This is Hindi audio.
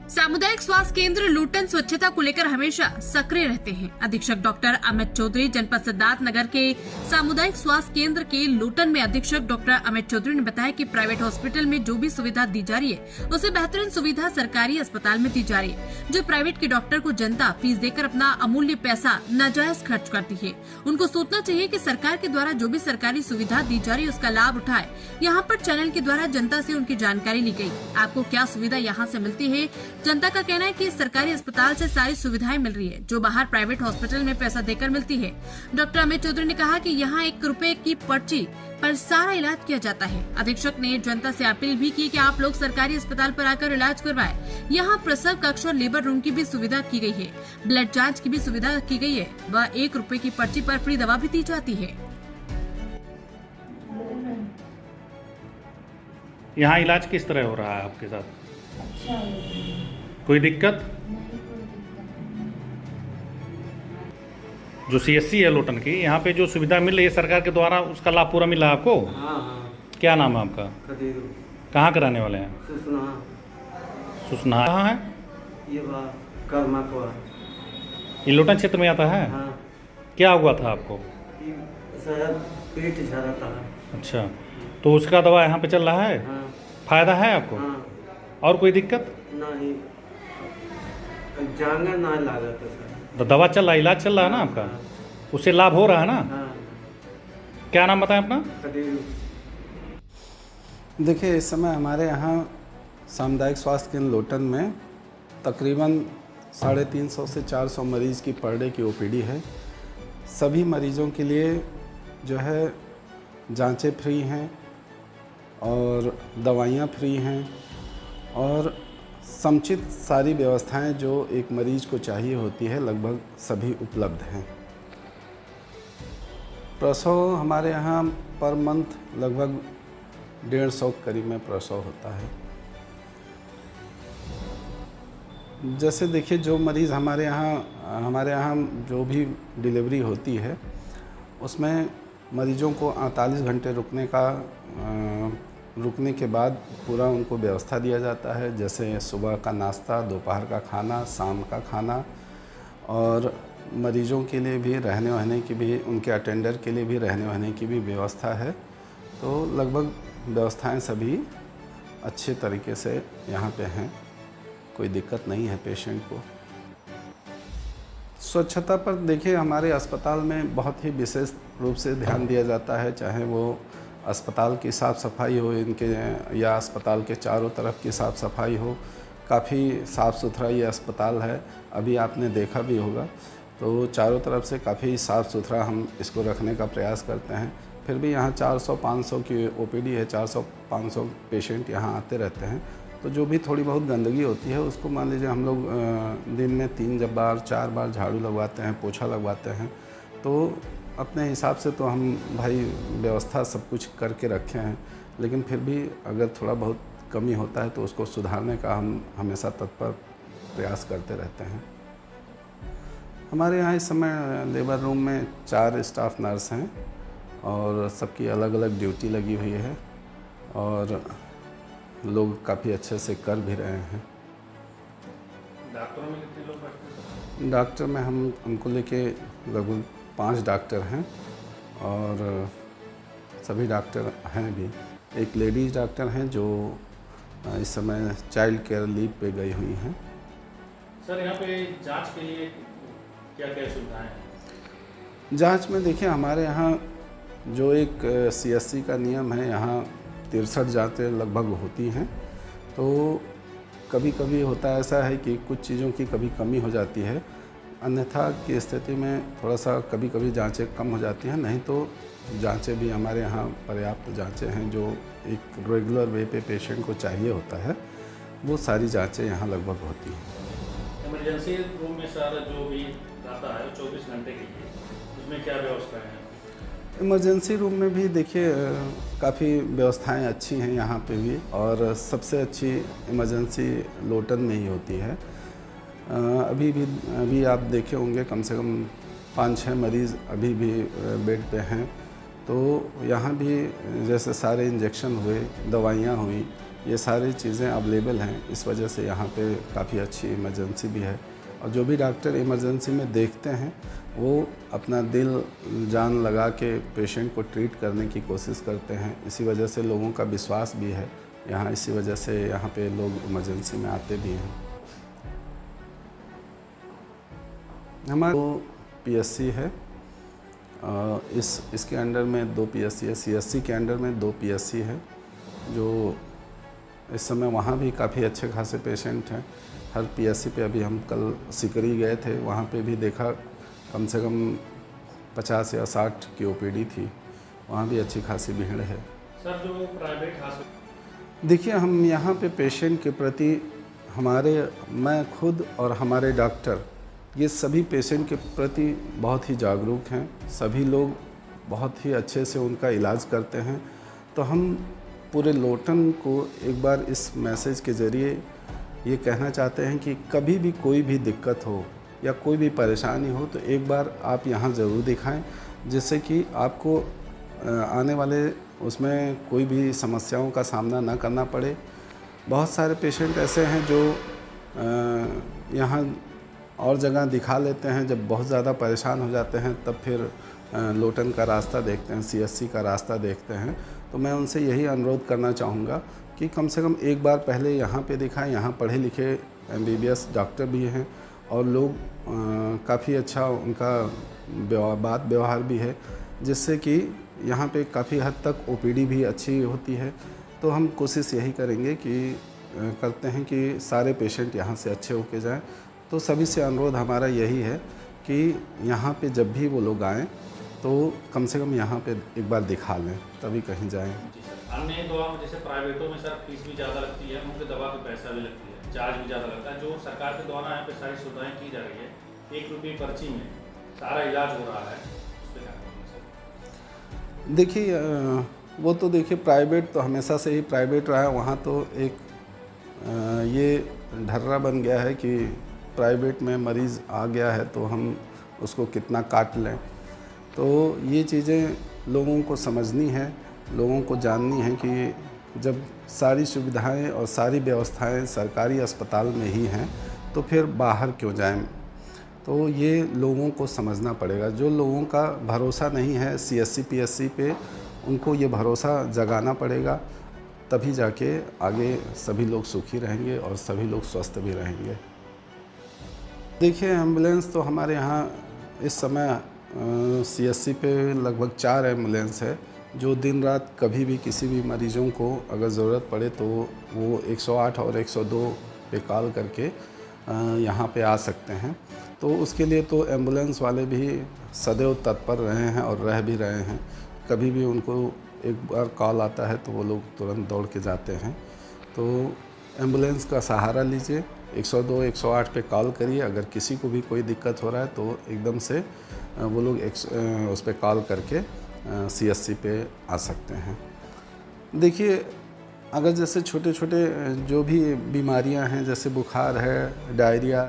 सामुदायिक स्वास्थ्य केंद्र लोटन स्वच्छता को लेकर हमेशा सक्रिय रहते हैं। अधीक्षक डॉक्टर अमित चौधरी जनपद सिद्धार्थ नगर के सामुदायिक स्वास्थ्य केंद्र के लोटन में अधीक्षक डॉक्टर अमित चौधरी ने बताया कि प्राइवेट हॉस्पिटल में जो भी सुविधा दी जा रही है उसे बेहतरीन सुविधा सरकारी अस्पताल में दी जा रही है। जो प्राइवेट के डॉक्टर को जनता फीस देकर अपना अमूल्य पैसा नाजायज खर्च करती है, उनको सोचना चाहिए कि सरकार के द्वारा जो भी सरकारी सुविधा दी जा रही है उसका लाभ उठाए। यहाँ पर चैनल के द्वारा जनता से उनकी जानकारी ली गयी। आपको क्या सुविधा यहाँ से मिलती है? जनता का कहना है कि सरकारी अस्पताल से सारी सुविधाएं मिल रही है जो बाहर प्राइवेट हॉस्पिटल में पैसा देकर मिलती है। डॉक्टर अमित चौधरी ने कहा कि यहाँ 1 रुपए की पर्ची पर सारा इलाज किया जाता है। अधीक्षक ने जनता से अपील भी की कि आप लोग सरकारी अस्पताल पर आकर इलाज करवाएं। यहाँ प्रसव कक्ष और लेबर रूम की भी सुविधा की गई है, ब्लड जाँच की भी सुविधा की गई है व 1 रुपए की पर्ची पर फ्री दवा भी दी जाती है। यहाँ इलाज किस तरह हो रहा है आपके साथ? अच्छा है। कोई दिक्कत? नहीं कोई दिक्कत। जो सीएससी है लोटन की, यहाँ पे जो सुविधा मिल रही है सरकार के द्वारा, उसका लाभ पूरा मिला है आपको? हाँ। क्या नाम है आपका? खदीरू। कहाँ कराने वाले हैं? सुसना। कहाँ है ये कर्मा ये? लोटन क्षेत्र में आता है? हाँ। क्या हुआ था आपको? शायद पेट झरा था। अच्छा, तो उसका दवा यहाँ पे चल रहा है? हाँ। फायदा है आपको? हाँ। और कोई दिक्कत? नहीं, जांगर ना लगा था सर। तो दवा चल रहा है, इलाज चल रहा है ना आपका? हाँ। उससे लाभ हो रहा है ना? हाँ। क्या नाम बताएं अपना? खदीरू। देखिए, इस समय हमारे यहाँ सामुदायिक स्वास्थ्य केंद्र लोटन में तकरीबन 350 से 400 मरीज़ की पर डे की ओपीडी है। सभी मरीज़ों के लिए जो है जांचें फ्री हैं और दवाइयाँ फ्री हैं और समुचित सारी व्यवस्थाएं जो एक मरीज़ को चाहिए होती है लगभग सभी उपलब्ध हैं। प्रसव हमारे यहाँ पर मंथ लगभग 150 के करीब में प्रसव होता है। जैसे देखिए, जो मरीज़ हमारे यहाँ जो भी डिलीवरी होती है उसमें मरीजों को 48 घंटे रुकने के बाद पूरा उनको व्यवस्था दिया जाता है, जैसे सुबह का नाश्ता, दोपहर का खाना, शाम का खाना, और मरीजों के लिए भी रहने वहने की भी, उनके अटेंडर के लिए भी रहने वहने की भी व्यवस्था है। तो लगभग व्यवस्थाएं सभी अच्छे तरीके से यहाँ पे हैं, कोई दिक्कत नहीं है पेशेंट को। स्वच्छता पर देखिए, हमारे अस्पताल में बहुत ही विशेष रूप से ध्यान दिया जाता है, चाहे वो अस्पताल की साफ़ सफाई हो इनके या अस्पताल के चारों तरफ की साफ़ सफाई हो। काफ़ी साफ़ सुथरा ये अस्पताल है, अभी आपने देखा भी होगा। तो चारों तरफ से काफ़ी साफ़ सुथरा हम इसको रखने का प्रयास करते हैं। फिर भी यहाँ 400-500 की ओपीडी है, 400-500 पेशेंट यहाँ आते रहते हैं। तो जो भी थोड़ी बहुत गंदगी होती है उसको मान लीजिए हम लोग दिन में 3 बार 4 बार झाड़ू लगवाते हैं, पोछा लगवाते हैं। तो अपने हिसाब से तो हम भाई व्यवस्था सब कुछ करके रखे हैं, लेकिन फिर भी अगर थोड़ा बहुत कमी होता है तो उसको सुधारने का हम हमेशा तत्पर प्रयास करते रहते हैं। हमारे यहाँ इस समय लेबर रूम में 4 स्टाफ नर्स हैं और सबकी अलग अलग ड्यूटी लगी हुई है और लोग काफ़ी अच्छे से कर भी रहे हैं। डॉक्टरों में कितने लोग बैठते हैं? डॉक्टर में हमको लेके लगभग 5 डॉक्टर हैं और सभी डॉक्टर हैं भी। एक लेडीज़ डॉक्टर हैं जो इस समय चाइल्ड केयर लीव पे गई हुई हैं। सर, यहाँ पे जांच के लिए क्या क्या सुविधाएं हैं? जांच में देखिए, हमारे यहाँ जो एक सीएससी का नियम है, यहाँ 63 जांचें लगभग होती हैं। तो कभी कभी होता है ऐसा है कि कुछ चीज़ों की कभी कमी हो जाती है, अन्यथा की स्थिति में थोड़ा सा कभी कभी जांचें कम हो जाती हैं, नहीं तो जांचें भी हमारे यहाँ पर्याप्त जांचें हैं जो एक रेगुलर वे पे पेशेंट को चाहिए होता है, वो सारी जांचें यहाँ लगभग होती हैं। इमरजेंसी रूम में सर जो भी आता है 24 घंटे के लिए, उसमें क्या व्यवस्था है? इमरजेंसी रूम में भी देखिए काफ़ी व्यवस्थाएं अच्छी हैं यहाँ पे भी, और सबसे अच्छी इमरजेंसी लोटन में ही होती है। अभी आप देखे होंगे कम से कम 5-6 मरीज़ अभी भी बेड पे हैं। तो यहाँ भी जैसे सारे इंजेक्शन हुए, दवाइयाँ हुई, ये सारी चीज़ें अवेलेबल हैं। इस वजह से यहाँ पे काफ़ी अच्छी इमरजेंसी भी है और जो भी डॉक्टर इमरजेंसी में देखते हैं वो अपना दिल जान लगा के पेशेंट को ट्रीट करने की कोशिश करते हैं। इसी वजह से लोगों का विश्वास भी है यहाँ, इसी वजह से यहाँ पे लोग इमरजेंसी में आते भी हैं। हमारा PSC है, इसके अंडर में 2 PSC है। CSC के अंडर में 2 PSC है। जो इस समय वहाँ भी काफ़ी अच्छे खासे पेशेंट हैं। हर PSC पे अभी हम कल सिकरी गए थे, वहाँ पे भी देखा कम से कम 50 या 60 की OPD थी। वहाँ भी अच्छी खासी भीड़ है। सर जो प्राइवेट हॉस्पिटल, देखिए हम यहाँ पे पेशेंट के प्रति मैं खुद और हमारे डॉक्टर ये सभी पेशेंट के प्रति बहुत ही जागरूक हैं। सभी लोग बहुत ही अच्छे से उनका इलाज करते हैं। तो हम पूरे लोटन को एक बार इस मैसेज के ज़रिए ये कहना चाहते हैं कि कभी भी कोई भी दिक्कत हो या कोई भी परेशानी हो तो एक बार आप यहाँ ज़रूर दिखाएं, जिससे कि आपको आने वाले उसमें कोई भी समस्याओं का सामना ना करना पड़े। बहुत सारे पेशेंट ऐसे हैं जो यहाँ और जगह दिखा लेते हैं, जब बहुत ज़्यादा परेशान हो जाते हैं तब फिर लोटन का रास्ता देखते हैं, CSC का रास्ता देखते हैं। तो मैं उनसे यही अनुरोध करना चाहूँगा कि कम से कम एक बार पहले यहाँ पे दिखाएं। यहाँ पढ़े लिखे MBBS डॉक्टर भी हैं और लोग काफ़ी अच्छा उनका बात व्यवहार भी है, जिससे कि यहाँ पे काफ़ी हद तक OPD भी अच्छी होती है। तो हम कोशिश यही करेंगे कि करते हैं कि सारे पेशेंट यहाँ से अच्छे होके जाएं। तो सभी से अनुरोध हमारा यही है कि यहाँ पे जब भी वो लोग आएँ तो कम से कम यहाँ पे एक बार दिखा लें, तभी कहीं जाएं। अन्य दवा में जैसे प्राइवेटों में सर फीस भी ज़्यादा लगती है, उनके दवा का पैसा भी लगती है, चार्ज भी ज़्यादा लगता है। जो सरकार के द्वारा यहाँ पे सारी सुविधाएं की जा रही है, 1 रुपये पर्ची में सारा इलाज हो रहा है, उस पर क्या कहेंगे सर? देखिए वो तो देखिए प्राइवेट तो हमेशा से ही प्राइवेट रहा है। वहाँ तो एक ये ढर्रा बन गया है कि प्राइवेट में मरीज़ आ गया है तो हम उसको कितना काट लें। तो ये चीज़ें लोगों को समझनी है, लोगों को जाननी है कि जब सारी सुविधाएं और सारी व्यवस्थाएं सरकारी अस्पताल में ही हैं तो फिर बाहर क्यों जाएं। तो ये लोगों को समझना पड़ेगा। जो लोगों का भरोसा नहीं है CSC PSC पे, उनको ये भरोसा जगाना पड़ेगा, तभी जाके आगे सभी लोग सुखी रहेंगे और सभी लोग स्वस्थ भी रहेंगे। देखिए एम्बुलेंस तो हमारे यहाँ इस समय CSC पे लगभग 4 एम्बुलेंस है, जो दिन रात कभी भी किसी भी मरीजों को अगर ज़रूरत पड़े तो वो 108 और 102 पे कॉल करके यहाँ पे आ सकते हैं। तो उसके लिए तो एम्बुलेंस वाले भी सदैव तत्पर रहे हैं और रह भी रहे हैं। कभी भी उनको एक बार कॉल आता है तो वो लोग तुरंत दौड़ के जाते हैं। तो एम्बुलेंस का सहारा लीजिए, 102 108 पे कॉल करिए। अगर किसी को भी कोई दिक्कत हो रहा है तो एकदम से वो लोग उस पर कॉल करके CSC पे आ सकते हैं। देखिए अगर जैसे छोटे छोटे जो भी बीमारियां हैं, जैसे बुखार है, डायरिया